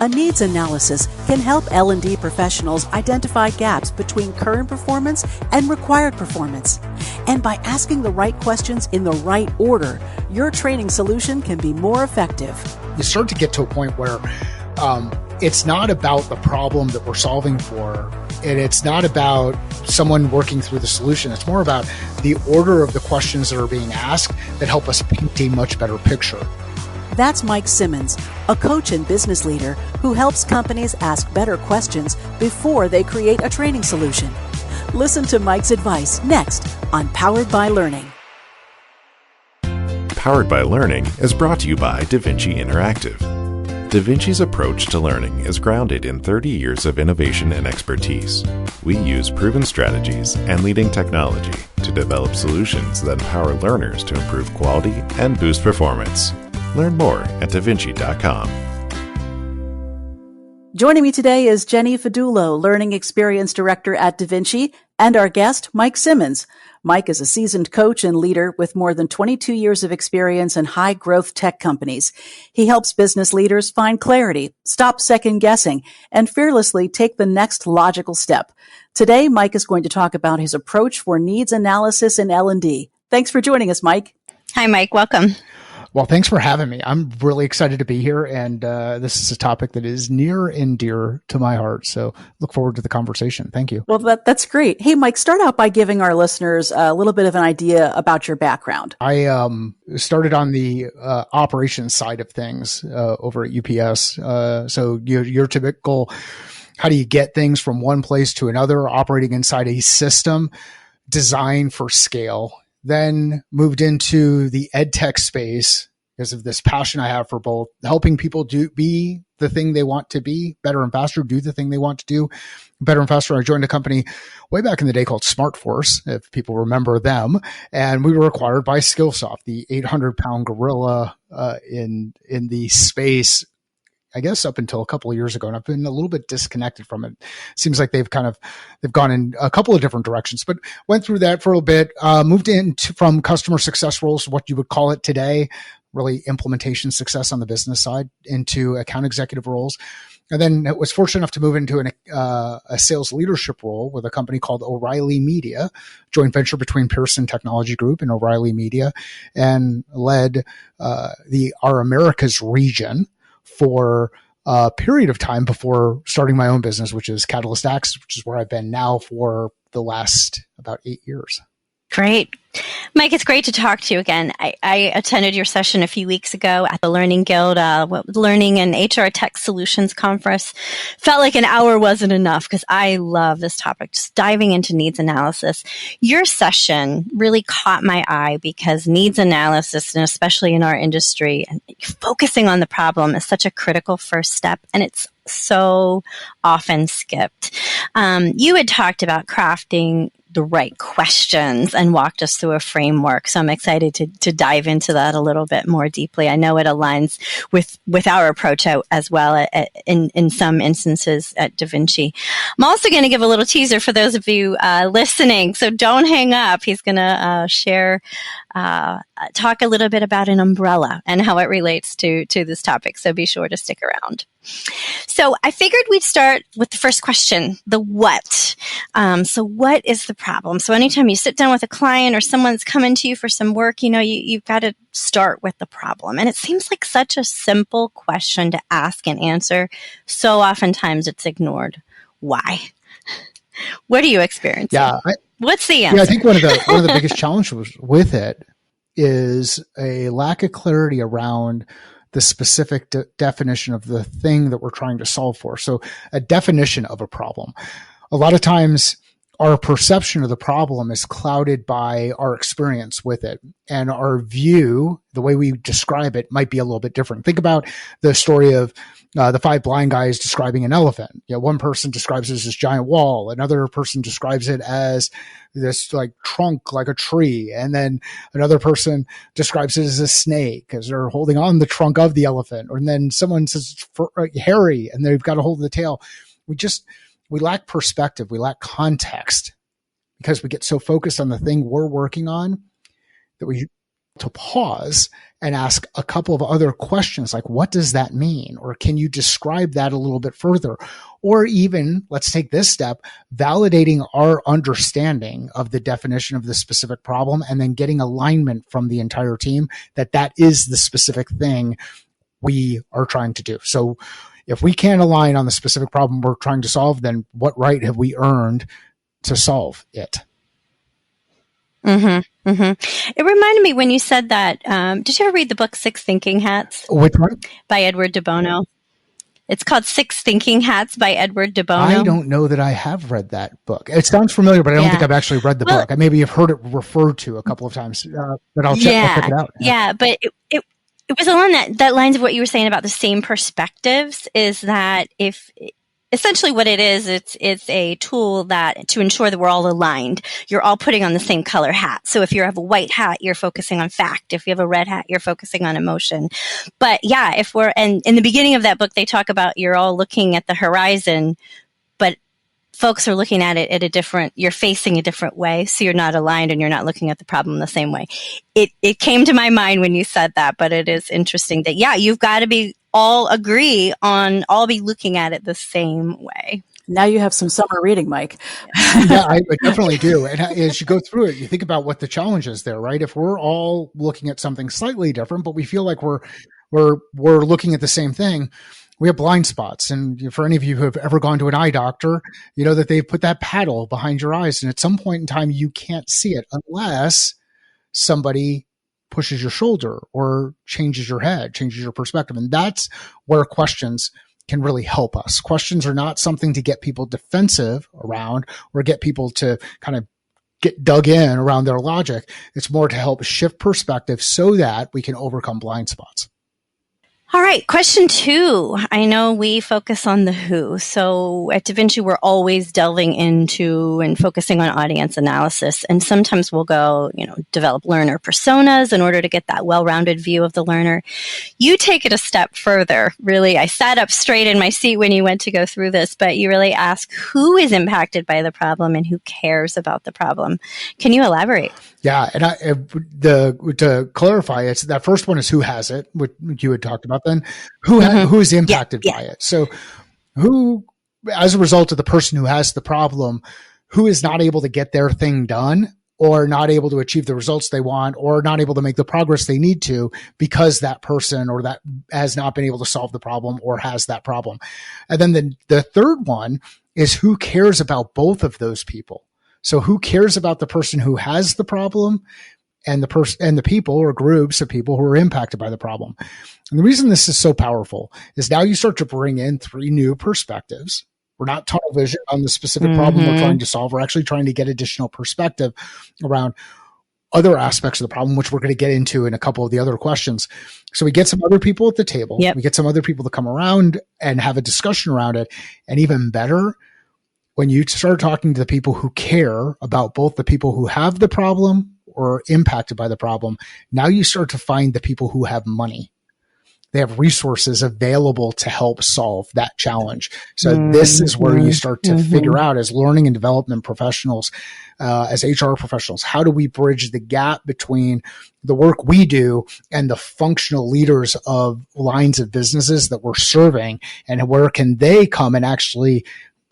A needs analysis can help L&D professionals identify gaps between current performance and required performance. And by asking the right questions in the right order, your training solution can be more effective. You start to get to a point where it's not about the problem that we're solving for, and it's not about someone working through the solution. It's more about the order of the questions that are being asked that help us paint a much better picture. That's Mike Simmons, a coach and business leader who helps companies ask better questions before they create a training solution. Listen to Mike's advice next on Powered by Learning. Powered by Learning is brought to you by DaVinci Interactive. DaVinci's approach to learning is grounded in 30 years of innovation and expertise. We use proven strategies and leading technology to develop solutions that empower learners to improve quality and boost performance. Learn more at davinci.com. Joining me today is Jenny Fedullo, Learning Experience Director at DaVinci, and our guest, Mike Simmons. Mike is a seasoned coach and leader with more than 22 years of experience in high-growth tech companies. He helps business leaders find clarity, stop second-guessing, and fearlessly take the next logical step. Today, Mike is going to talk about his approach for needs analysis in L&D. Thanks for joining us, Mike. Hi, Mike. Welcome. Well, thanks for having me. I'm really excited to be here, and this is a topic that is near and dear to my heart. So look forward to the conversation. Thank you. Well, that's great. Hey, Mike, start out by giving our listeners a little bit of an idea about your background. I started on the operations side of things over at UPS. So your typical, how do you get things from one place to another, operating inside a system designed for scale. Then moved into the ed tech space because of this passion I have for both helping people be the thing they want to be better and faster, do the thing they want to do better and faster. I joined a company way back in the day called SmartForce, if people remember them. And we were acquired by Skillsoft, the 800-pound gorilla in the space, I guess up until a couple of years ago, and I've been a little bit disconnected from it. Seems like they've gone in a couple of different directions, but went through that for a bit, moved from customer success roles, what you would call it today, really implementation success on the business side, into account executive roles. And then was fortunate enough to move into a sales leadership role with a company called O'Reilly Media, joint venture between Pearson Technology Group and O'Reilly Media, and led our Americas region for a period of time before starting my own business, which is Catalyst X, which is where I've been now for the last about 8 years. Great. Mike, it's great to talk to you again. I attended your session a few weeks ago at the Learning Guild, Learning and HR Tech Solutions Conference. Felt like an hour wasn't enough because I love this topic, just diving into needs analysis. Your session really caught my eye because needs analysis, and especially in our industry, and focusing on the problem is such a critical first step, and it's so often skipped. You had talked about crafting the right questions and walked us through a framework. So I'm excited to dive into that a little bit more deeply. I know it aligns with our approach as well in some instances at DaVinci. I'm also going to give a little teaser for those of you listening. So don't hang up. He's going to talk a little bit about an umbrella and how it relates to this topic. So be sure to stick around. So I figured we'd start with the first question, the what. So what is the problem? So anytime you sit down with a client or someone's coming to you for some work, you've got to start with the problem. And it seems like such a simple question to ask and answer. So oftentimes it's ignored. Why? What are you experiencing? Yeah. What's the answer? Yeah, I think one of the biggest challenges with it is a lack of clarity around the specific definition of the thing that we're trying to solve for. So a definition of a problem. A lot of times our perception of the problem is clouded by our experience with it, and our view, the way we describe it, might be a little bit different. Think about the story of the 5 blind guys describing an elephant. One person describes it as this giant wall. Another person describes it as this like trunk, like a tree. And then another person describes it as a snake because they're holding on the trunk of the elephant. And then someone says hairy and they've got a hold of the tail. We lack perspective. We lack context because we get so focused on the thing we're working on that we to pause and ask a couple of other questions like, what does that mean? Or can you describe that a little bit further? Or even, let's take this step, validating our understanding of the definition of the specific problem and then getting alignment from the entire team that that is the specific thing we are trying to do. So if we can't align on the specific problem we're trying to solve, then what right have we earned to solve it? Mm-hmm. Mm-hmm. It reminded me when you said that. Did you ever read the book Six Thinking Hats? Which one? By Edward de Bono. It's called Six Thinking Hats by Edward de Bono. I don't know that I have read that book. It sounds familiar, but I don't think I've actually read the book. I maybe have heard it referred to a couple of times, but I'll check it out. Yeah, but it was along that lines of what you were saying about the same perspectives, is that if essentially what it is, it's a tool that to ensure that we're all aligned. You're all putting on the same color hat. So if you have a white hat, you're focusing on fact. If you have a red hat, you're focusing on emotion. But yeah, and in the beginning of that book, they talk about you're all looking at the horizon, but folks are looking at it you're facing a different way. So you're not aligned and you're not looking at the problem the same way. It came to my mind when you said that, but it is interesting that, you've got to all be looking at it the same way. Now you have some summer reading, Mike. Yeah, I definitely do. And as you go through it, you think about what the challenge is there, right? If we're all looking at something slightly different, but we feel like we're looking at the same thing, we have blind spots. And for any of you who have ever gone to an eye doctor, you know that they've put that paddle behind your eyes. And at some point in time, you can't see it unless somebody pushes your shoulder or changes your head, changes your perspective. And that's where questions can really help us. Questions are not something to get people defensive around or get people to kind of get dug in around their logic. It's more to help shift perspective so that we can overcome blind spots. All right, question 2. I know we focus on the who. So at DaVinci, we're always delving into and focusing on audience analysis. And sometimes we'll go, develop learner personas in order to get that well-rounded view of the learner. You take it a step further. Really, I sat up straight in my seat when you went to go through this, but you really ask who is impacted by the problem and who cares about the problem. Can you elaborate? Yeah, and to clarify, it's that first one is who has it, which you had talked about. Then who is impacted by it. So who, as a result of the person who has the problem, who is not able to get their thing done or not able to achieve the results they want or not able to make the progress they need to because that person or that has not been able to solve the problem or has that problem. And then the third one is who cares about both of those people. So who cares about the person who has the problem and the people or groups of people who are impacted by the problem. And the reason this is so powerful is now you start to bring in 3 new perspectives. We're not tunnel vision on the specific problem we're trying to solve. We're actually trying to get additional perspective around other aspects of the problem, which we're going to get into in a couple of the other questions. So we get some other people at the table. We get some other people to come around and have a discussion around it. And even better, when you start talking to the people who care about both the people who have the problem or impacted by the problem, now you start to find the people who have money. They have resources available to help solve that challenge. So this is where you start to figure out as learning and development professionals, as HR professionals, how do we bridge the gap between the work we do and the functional leaders of lines of businesses that we're serving, and where can they come and actually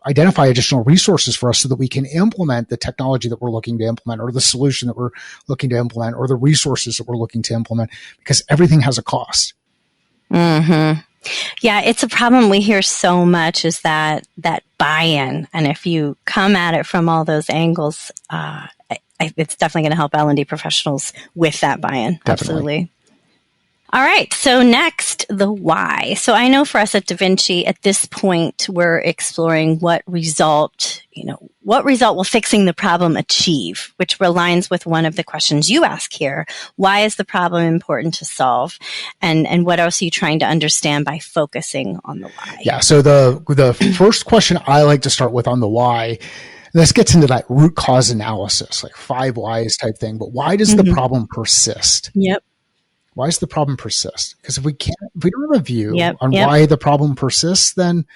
identify additional resources for us so that we can implement the technology that we're looking to implement or the solution that we're looking to implement or the resources that we're looking to implement, because everything has a cost. Yeah, it's a problem we hear so much is that buy-in. And if you come at it from all those angles, it's definitely going to help L&D professionals with that buy-in. Definitely. Absolutely. All right. So next, the why. So I know for us at DaVinci, at this point, we're exploring what result will fixing the problem achieve, which aligns with one of the questions you ask here. Why is the problem important to solve? And what else are you trying to understand by focusing on the why? Yeah. So the first question I like to start with on the why, this gets into that root cause analysis, like 5 whys type thing. But why does the problem persist? Yep. Why does the problem persist? Because if we don't have a view on why the problem persists, then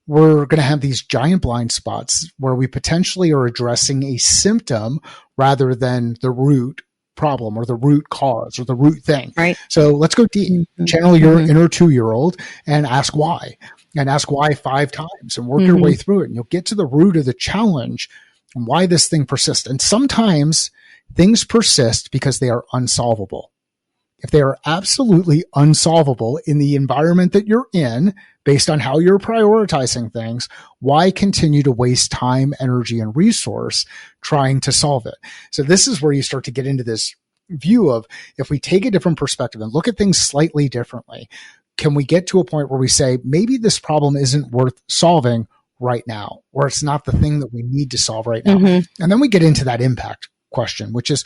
we're going to have these giant blind spots where we potentially are addressing a symptom rather than the root problem or the root cause or the root thing. Right. So let's go deep. Channel your inner 2-year-old and ask why. And ask why 5 times and work your way through it. And you'll get to the root of the challenge and why this thing persists. And sometimes things persist because they are unsolvable. If they are absolutely unsolvable in the environment that you're in, based on how you're prioritizing things, why continue to waste time, energy, and resource trying to solve it? So this is where you start to get into this view of, if we take a different perspective and look at things slightly differently, can we get to a point where we say, maybe this problem isn't worth solving right now, or it's not the thing that we need to solve right now? And then we get into that impact question, which is,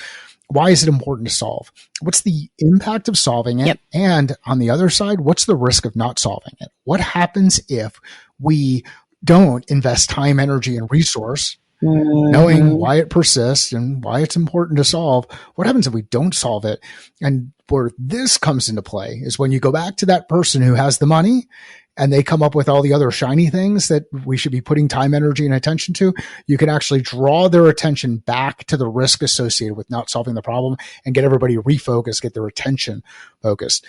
why is it important to solve? What's the impact of solving it? And on the other side, what's the risk of not solving it? What happens if we don't invest time, energy, and resource knowing why it persists and why it's important to solve? What happens if we don't solve it? And where this comes into play is when you go back to that person who has the money and they come up with all the other shiny things that we should be putting time, energy, and attention to, you can actually draw their attention back to the risk associated with not solving the problem and get everybody refocused, get their attention focused.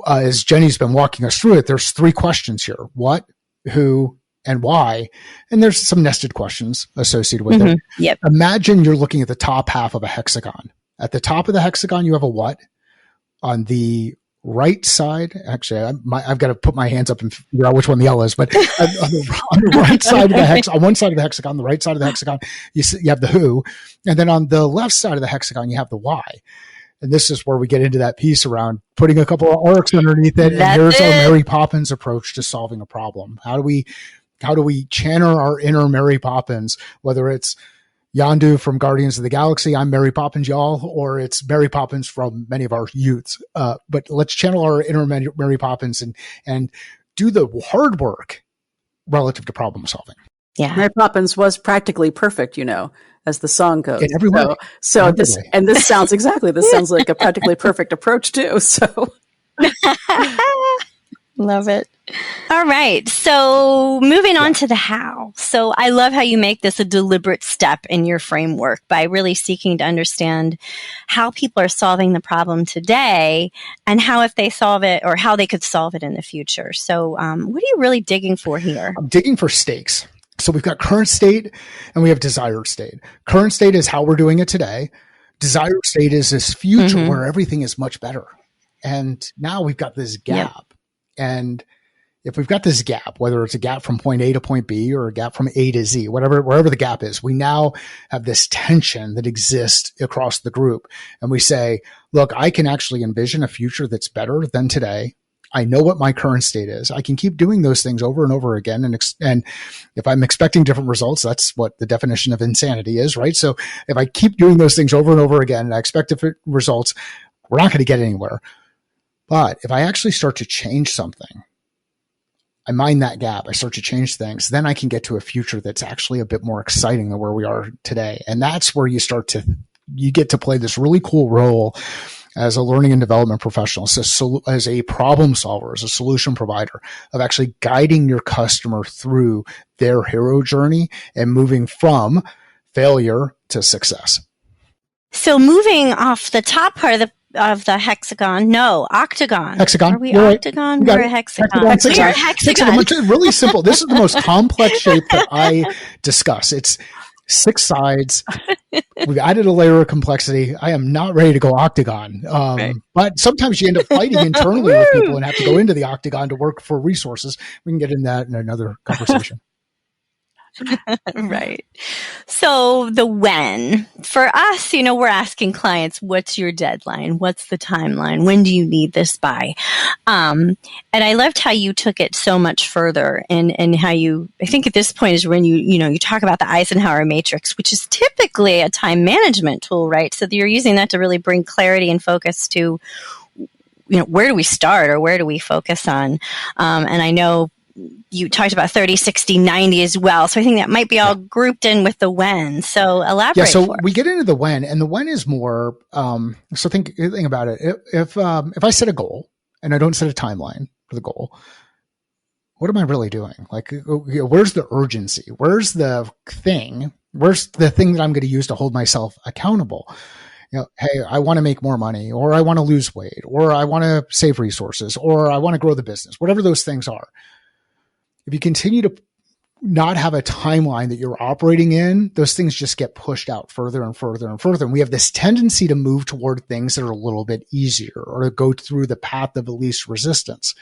As Jenny's been walking us through it, there's 3 questions here: what, who, and why. And there's some nested questions associated with it. Imagine you're looking at the top half of a hexagon. At the top of the hexagon, you have a what. On the right side, actually, I've got to put my hands up and figure out which one the L is, but on the right side of the hexagon, on one side of the hexagon, the right side of the hexagon, you have the who. And then on the left side of the hexagon, you have the why. And this is where we get into that piece around putting a couple of arcs underneath it. And here's our Mary Poppins approach to solving a problem. How do we channel our inner Mary Poppins, whether it's Yondu from Guardians of the Galaxy, I'm Mary Poppins, y'all, or it's Mary Poppins from many of our youths. But let's channel our inner Mary Poppins and do the hard work relative to problem solving. Yeah. Mary Poppins was practically perfect, as the song goes. In every way. So this sounds like a practically perfect approach too. So love it. All right. So moving on to the how. So I love how you make this a deliberate step in your framework by really seeking to understand how people are solving the problem today and how, if they solve it, or how they could solve it in the future. So what are you really digging for here? I'm digging for stakes. So we've got current state and we have desired state. Current state is how we're doing it today. Desired state is this future where everything is much better. And now we've got this gap. And if we've got this gap, whether it's a gap from point A to point B or a gap from A to Z, wherever the gap is, we now have this tension that exists across the group. And we say, look, I can actually envision a future that's better than today. I know what my current state is. I can keep doing those things over and over again. And if I'm expecting different results, that's what the definition of insanity is, right? So if I keep doing those things over and over again and I expect different results, we're not going to get anywhere. But if I actually start to change something, I mind that gap, I start to change things, then I can get to a future that's actually a bit more exciting than where we are today. And that's where you get to play this really cool role as a learning and development professional, as a problem solver, as a solution provider, of actually guiding your customer through their hero journey and moving from failure to success. So moving off the top part of the hexagon. No, octagon. Hexagon. Are we You're octagon? Right. We're a hexagon. We're a hexagon. It's really simple. This is the most complex shape that I discuss. It's 6 sides. We've added a layer of complexity. I am not ready to go octagon. But sometimes you end up fighting internally with people and have to go into the octagon to work for resources. We can get into that in another conversation. Right. So the when. For us, we're asking clients, what's your deadline? What's the timeline? When do you need this by? And I loved how you took it so much further and how I think at this point is when you talk about the Eisenhower matrix, which is typically a time management tool, right? So you're using that to really bring clarity and focus to, where do we start or where do we focus on? And I know you talked about 30, 60, 90 as well. So I think that might be all grouped in with the when. So elaborate. Yeah, so we get into the when, and the when is more, so think about it. If I set a goal and I don't set a timeline for the goal, what am I really doing? Like, where's the urgency? Where's the thing? Where's the thing that I'm going to use to hold myself accountable? Hey, I want to make more money, or I want to lose weight, or I want to save resources, or I want to grow the business, whatever those things are. If you continue to not have a timeline that you're operating in, those things just get pushed out further and further and further. And we have this tendency to move toward things that are a little bit easier, or to go through the path of the least resistance.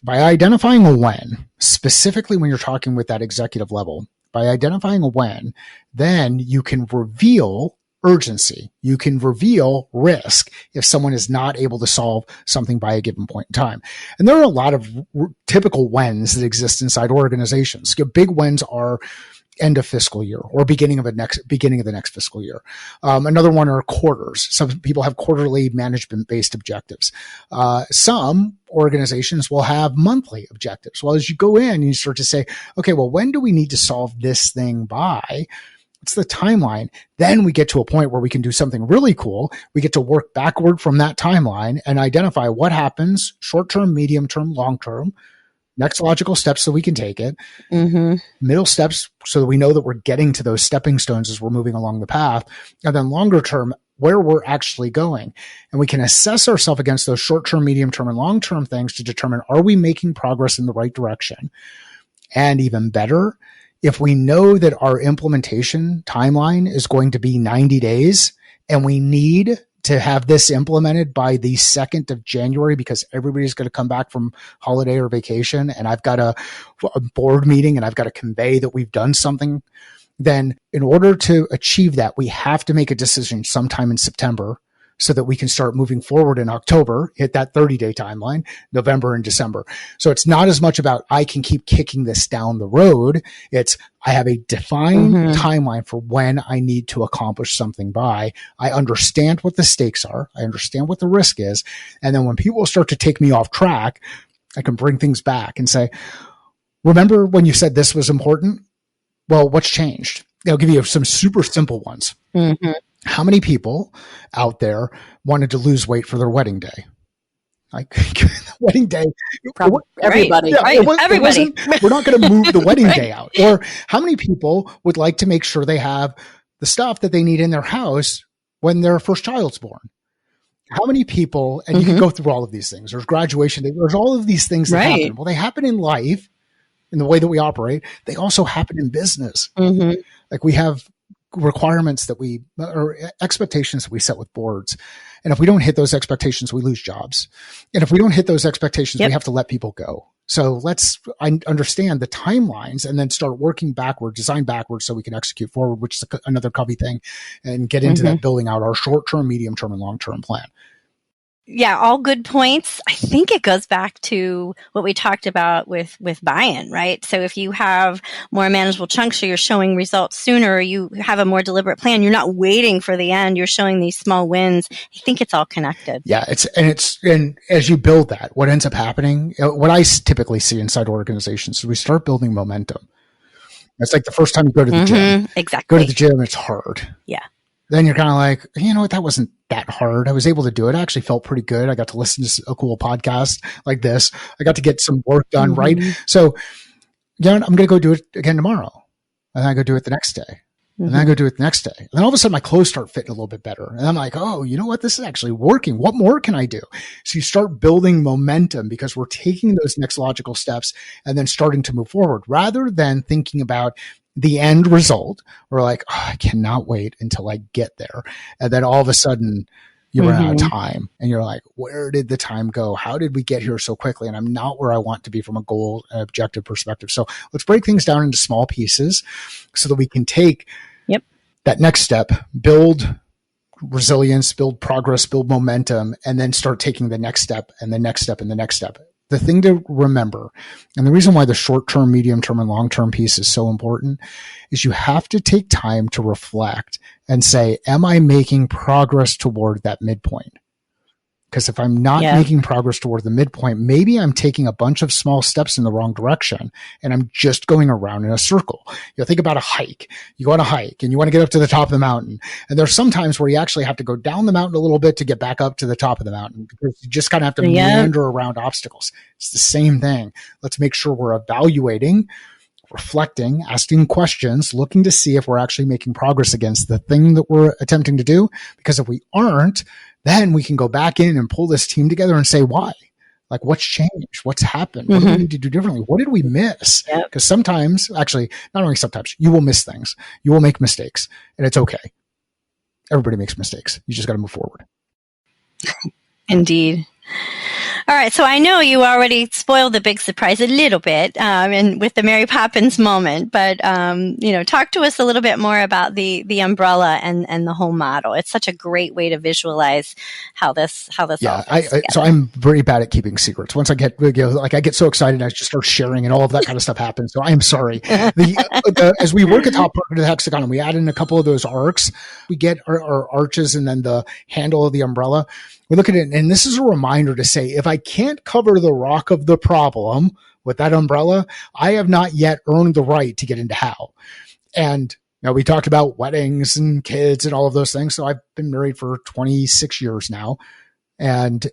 By identifying a when, specifically when you're talking with that executive level, by identifying a when, then you can reveal urgency. You can reveal risk if someone is not able to solve something by a given point in time. And there are a lot of typical whens that exist inside organizations. Big whens are end of fiscal year or beginning of the next fiscal year. Another one are quarters. Some people have quarterly management-based objectives. Some organizations will have monthly objectives. Well, as you go in and you start to say, okay, well, when do we need to solve this thing by? What's the timeline? Then we get to a point where we can do something really cool. We get to work backward from that timeline and identify what happens short-term, medium-term, long-term, next logical steps so we can take it, middle steps so that we know that we're getting to those stepping stones as we're moving along the path, and then longer term, where we're actually going. And we can assess ourselves against those short-term, medium-term, and long-term things to determine, are we making progress in the right direction? And even better, if we know that our implementation timeline is going to be 90 days and we need to have this implemented by the 2nd of January because everybody's going to come back from holiday or vacation and I've got a board meeting and I've got to convey that we've done something, then in order to achieve that, we have to make a decision sometime in September so that we can start moving forward in October, hit that 30-day timeline, November and December. So it's not as much about I can keep kicking this down the road. It's I have a defined timeline for when I need to accomplish something by. I understand what the stakes are. I understand what the risk is. And then when people start to take me off track, I can bring things back and say, remember when you said this was important? Well, what's changed? I'll give you some super simple ones. How many people out there wanted to lose weight for their wedding day? Like wedding day, probably everybody. Everybody. We're not going to move the wedding day out. Or how many people would like to make sure they have the stuff that they need in their house when their first child's born? How many people, and you can go through all of these things. There's graduation. There's all of these things that happen. Well, they happen in life in the way that we operate. They also happen in business. Like we have requirements that or expectations that we set with boards. And if we don't hit those expectations, we lose jobs. And if we don't hit those expectations, we have to let people go. So let's understand the timelines and then start working backward, design backwards so we can execute forward, which is another Covey thing, and get into that building out our short-term, medium-term, and long-term plan. Yeah, all good points. I think it goes back to what we talked about with buy-in, right? So if you have more manageable chunks, so you're showing results sooner, you have a more deliberate plan, you're not waiting for the end, you're showing these small wins. I think it's all connected. Yeah, and as you build that, what ends up happening, what I typically see inside organizations is we start building momentum. It's like the first time you go to the gym. Exactly. Go to the gym, it's hard. Yeah. Then you're kind of like, you know what, that wasn't that hard. I was able to do it. I actually felt pretty good. I got to listen to a cool podcast like this. I got to get some work done, right? So, you know, I'm going to go do it again tomorrow. And then I go do it the next day. And then I go do it the next day. And then all of a sudden my clothes start fitting a little bit better. And I'm like, oh, you know what? This is actually working. What more can I do? So you start building momentum because we're taking those next logical steps and then starting to move forward rather than thinking about the end result. We're like, oh, I cannot wait until I get there. And then all of a sudden you run out of time and you're like, where did the time go? How did we get here so quickly? And I'm not where I want to be from a goal and objective perspective. So let's break things down into small pieces so that we can take that next step, build resilience, build progress, build momentum, and then start taking the next step and the next step and the next step. The thing to remember, and the reason why the short-term, medium-term, and long-term piece is so important is you have to take time to reflect and say, am I making progress toward that midpoint? Because if I'm not making progress toward the midpoint, maybe I'm taking a bunch of small steps in the wrong direction and I'm just going around in a circle. You know, think about a hike. You go on a hike and you want to get up to the top of the mountain. And there's some times where you actually have to go down the mountain a little bit to get back up to the top of the mountain because you just kind of have to meander around obstacles. It's the same thing. Let's make sure we're evaluating reflecting, asking questions, looking to see if we're actually making progress against the thing that we're attempting to do. Because if we aren't, then we can go back in and pull this team together and say, why? Like, what's changed? What's happened? What do we need to do differently? What did we miss? Because sometimes, actually, not only sometimes, you will miss things. You will make mistakes, and it's okay. Everybody makes mistakes. You just got to move forward. Indeed. All right, so I know you already spoiled the big surprise a little bit, and with the Mary Poppins moment, but talk to us a little bit more about the umbrella and the whole model. It's such a great way to visualize how this all fits together. So I'm very bad at keeping secrets. Once I get I get so excited, I just start sharing, and all of that kind of stuff happens. So I'm sorry. As we work atop part of the hexagon, and we add in a couple of those arcs, we get our arches, and then the handle of the umbrella. We look at it, and this is a reminder to say, if I can't cover the rock of the problem with that umbrella, I have not yet earned the right to get into how. And we talked about weddings and kids and all of those things. So I've been married for 26 years now. And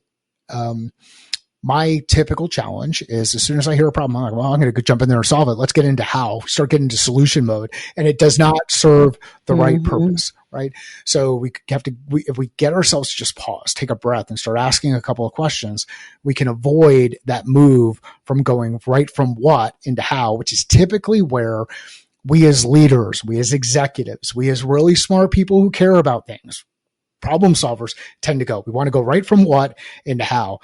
my typical challenge is, as soon as I hear a problem, I'm like, well, I'm going to jump in there and solve it. Let's get into how, start getting into solution mode. And it does not serve the right purpose, right? So if we get ourselves to just pause, take a breath, and start asking a couple of questions, we can avoid that move from going right from what into how, which is typically where we as leaders, we as executives, we as really smart people who care about things, problem solvers, tend to go. We want to go right from what into how.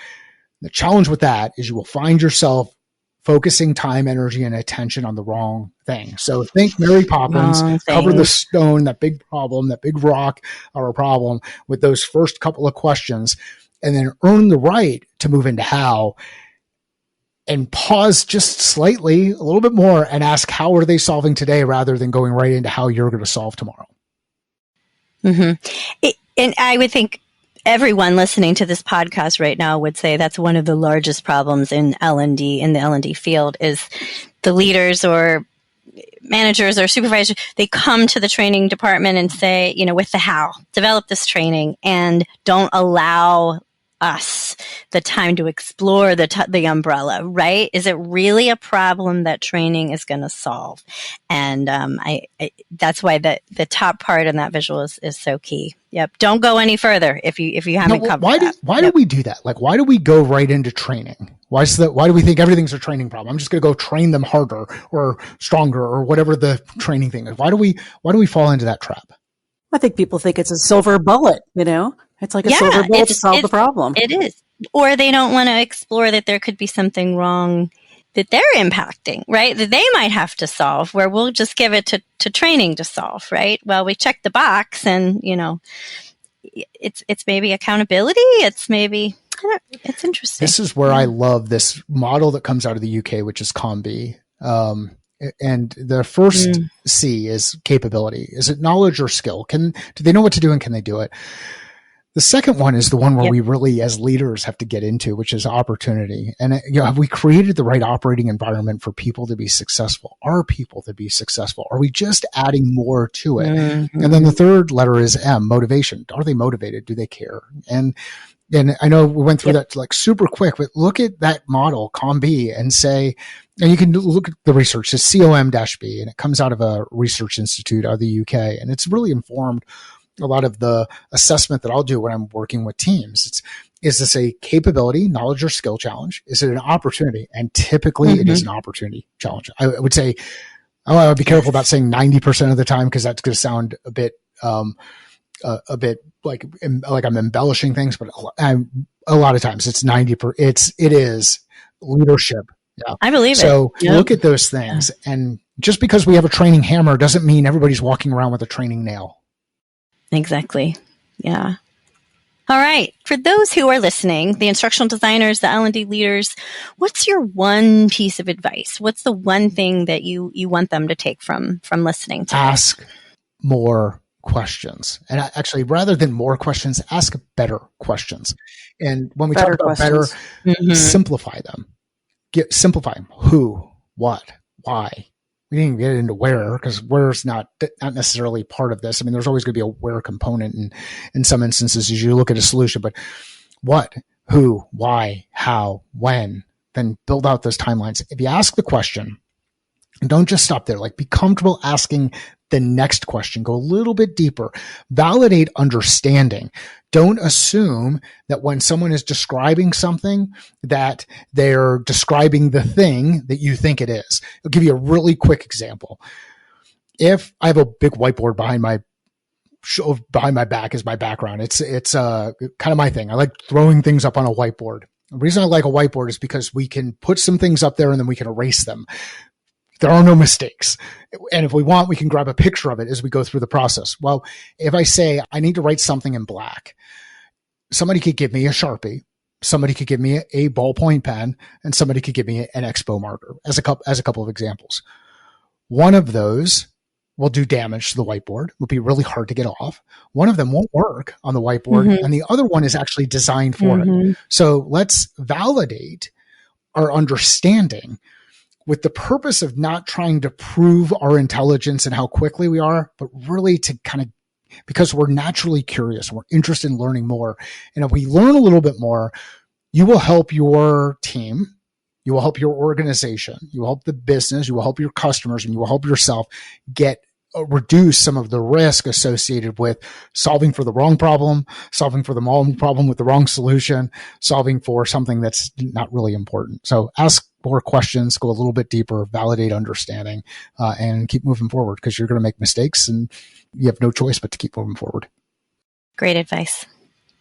The challenge with that is you will find yourself focusing time, energy, and attention on the wrong thing. So think Mary Poppins, cover the stone, that big problem, that big rock or a problem with those first couple of questions, and then earn the right to move into how, and pause just slightly, a little bit more, and ask, how are they solving today, rather than going right into how you're going to solve tomorrow. And I would think everyone listening to this podcast right now would say that's one of the largest problems in L&D, in the L&D field, is the leaders or managers or supervisors, they come to the training department and say, with the how, develop this training, and don't allow us the time to explore the umbrella, right? Is it really a problem that training is going to solve? And that's why the top part in that visual is so key. Yep. Don't go any further if you haven't covered that. Why do we do that? Like, why do we go right into training? Why do we think everything's a training problem? I'm just going to go train them harder or stronger or whatever the training thing is. Why do we fall into that trap? I think people think it's a silver bullet, It's like a silver bullet to solve the problem. It is. Or they don't want to explore that there could be something wrong that they're impacting, right? That they might have to solve, where we'll just give it to training to solve, right? Well, we check the box, and, it's maybe accountability. It's maybe, it's interesting. This is where I love this model that comes out of the UK, which is COMB. And the first C is capability. Is it knowledge or skill? Do they know what to do, and can they do it? The second one is the one where we really, as leaders, have to get into, which is opportunity. And have we created the right operating environment for people to be successful? Are people to be successful? Are we just adding more to it? And then the third letter is M, motivation. Are they motivated? Do they care? And I know we went through that like super quick, but look at that model, COMB, and say, and you can look at the research, it's COM-B, and it comes out of a research institute out of the UK. And it's really informed a lot of the assessment that I'll do when I'm working with teams. Is this a capability, knowledge, or skill challenge? Is it an opportunity? And typically it is an opportunity challenge. I would say, I would be careful about saying 90% of the time, because that's going to sound a bit like I'm embellishing things, but a lot of times it's 90%. It is leadership. Yeah. I believe it. So look at those things. And just because we have a training hammer doesn't mean everybody's walking around with a training nail. Exactly. Yeah. All right. For those who are listening, the instructional designers, the L&D leaders, what's your one piece of advice? What's the one thing that you want them to take from listening to Ask more questions. And actually, rather than more questions, ask better questions. And when we talk about better, simplify them. Simplify them. Who, what, why. We didn't get into where, because where's not necessarily part of this. I mean, there's always going to be a where component in some instances as you look at a solution, but what, who, why, how, when, then build out those timelines. If you ask the question Don't just stop there. Like, be comfortable asking the next question. Go a little bit deeper. Validate understanding. Don't assume that when someone is describing something that they're describing the thing that you think it is. I'll give you a really quick example. If I have a big whiteboard behind my back as my background, it's kind of my thing. I like throwing things up on a whiteboard. The reason I like a whiteboard is because we can put some things up there and then we can erase them. There are no mistakes. And if we want, we can grab a picture of it as we go through the process. Well, if I say I need to write something in black, somebody could give me a Sharpie, somebody could give me a ballpoint pen, and somebody could give me an Expo marker as a couple of examples. One of those will do damage to the whiteboard. It will be really hard to get off. One of them won't work on the whiteboard, and the other one is actually designed for it. So let's validate our understanding with the purpose of not trying to prove our intelligence and how quickly we are, but really to because we're naturally curious and we're interested in learning more. And if we learn a little bit more, you will help your team, you will help your organization, you will help the business, you will help your customers, and you will help yourself reduce some of the risk associated with solving for the wrong problem, solving for the wrong problem with the wrong solution, solving for something that's not really important. So ask more questions, go a little bit deeper, validate understanding, and keep moving forward, because you're going to make mistakes and you have no choice but to keep moving forward. Great advice.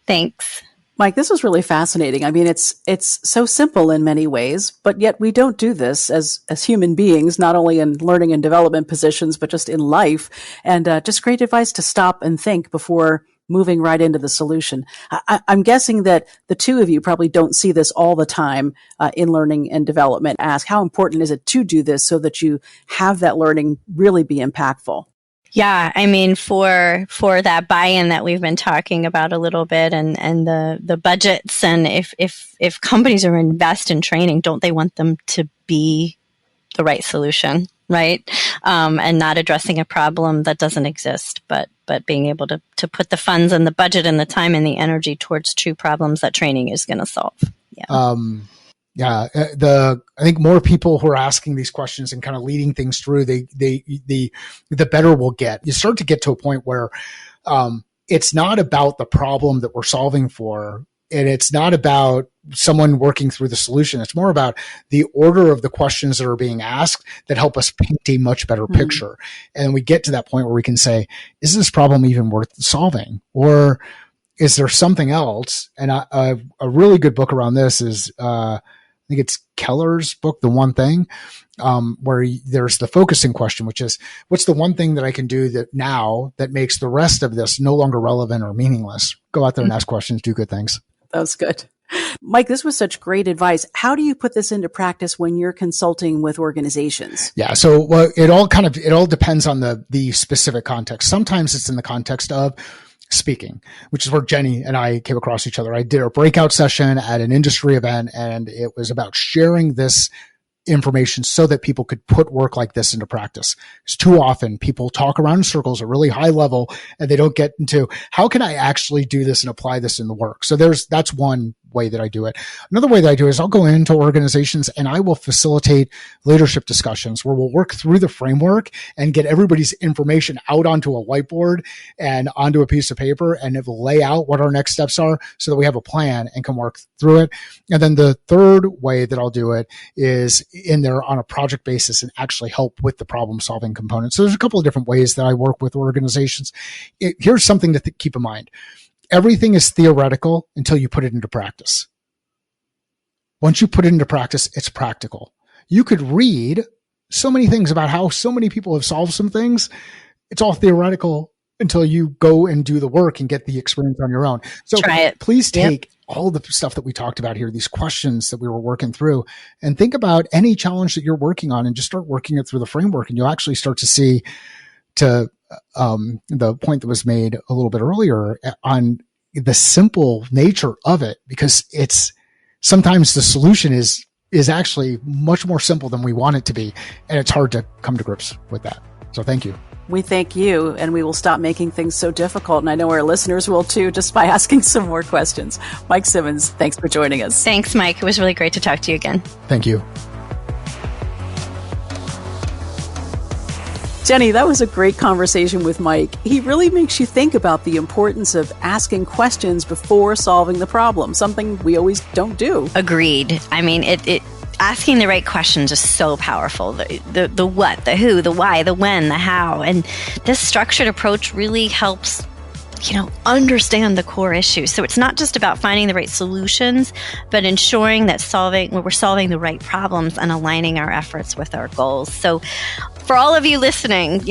Thanks. Mike, this was really fascinating. I mean, it's so simple in many ways, but yet we don't do this as human beings, not only in learning and development positions, but just in life. And just great advice to stop and think before moving right into the solution. I'm guessing that the two of you probably don't see this all the time in learning and development. Ask, how important is it to do this so that you have that learning really be impactful? Yeah, I mean, for that buy-in that we've been talking about a little bit, and the budgets, and if companies are invest in training, don't they want them to be the right solution, right? And not addressing a problem that doesn't exist, but being able to put the funds and the budget and the time and the energy towards true problems that training is going to solve. Yeah. I think more people who are asking these questions and kind of leading things through, the better we'll get. You start to get to a point where it's not about the problem that we're solving for, and it's not about someone working through the solution. It's more about the order of the questions that are being asked that help us paint a much better picture. And we get to that point where we can say, is this problem even worth solving? Or is there something else? And a really good book around this is, I think it's Keller's book, The One Thing, where there's the focusing question, which is, what's the one thing that I can do that makes the rest of this no longer relevant or meaningless? Go out there and ask questions, do good things. That was good. Mike, this was such great advice. How do you put this into practice when you're consulting with organizations? Yeah. So it all depends on the specific context. Sometimes it's in the context of speaking, which is where Jenny and I came across each other. I did a breakout session at an industry event, and it was about sharing this information so that people could put work like this into practice. Because too often people talk around in circles at a really high level, and they don't get into, how can I actually do this and apply this in the work? So that's one way that I do it. Another way that I do is I'll go into organizations and I will facilitate leadership discussions where we'll work through the framework and get everybody's information out onto a whiteboard and onto a piece of paper, and it will lay out what our next steps are so that we have a plan and can work through it. And then the third way that I'll do it is in there on a project basis and actually help with the problem solving component. So there's a couple of different ways that I work with organizations. Here's something to keep in mind. Everything is theoretical until you put it into practice. Once you put it into practice, it's practical. You could read so many things about how so many people have solved some things. It's all theoretical until you go and do the work and get the experience on your own. So please take all the stuff that we talked about here, these questions that we were working through, and think about any challenge that you're working on and just start working it through the framework. And you'll actually start to see, to the point that was made a little bit earlier on the simple nature of it, because it's sometimes the solution is actually much more simple than we want it to be. And it's hard to come to grips with that. So thank you. We thank you, and we will stop making things so difficult. And I know our listeners will too, just by asking some more questions. Mike Simmons, thanks for joining us. Thanks, Mike. It was really great to talk to you again. Thank you. Jenny, that was a great conversation with Mike. He really makes you think about the importance of asking questions before solving the problem, something we always don't do. Agreed. I mean, asking the right questions is so powerful. The what, the who, the why, the when, the how. And this structured approach really helps, understand the core issues. So it's not just about finding the right solutions, but ensuring that we're solving the right problems and aligning our efforts with our goals. So for all of you listening,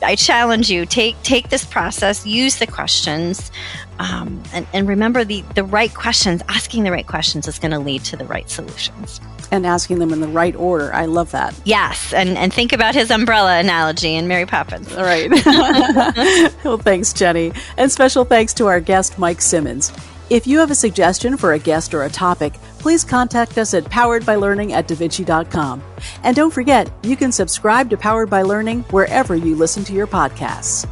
I challenge you, take this process, use the questions, and remember the right questions. Asking the right questions is going to lead to the right solutions. And asking them in the right order. I love that. Yes, and think about his umbrella analogy in Mary Poppins. All right. Well, thanks, Jenny. And special thanks to our guest, Mike Simmons. If you have a suggestion for a guest or a topic, please contact us at poweredbylearning@davinci.com. And don't forget, you can subscribe to Powered by Learning wherever you listen to your podcasts.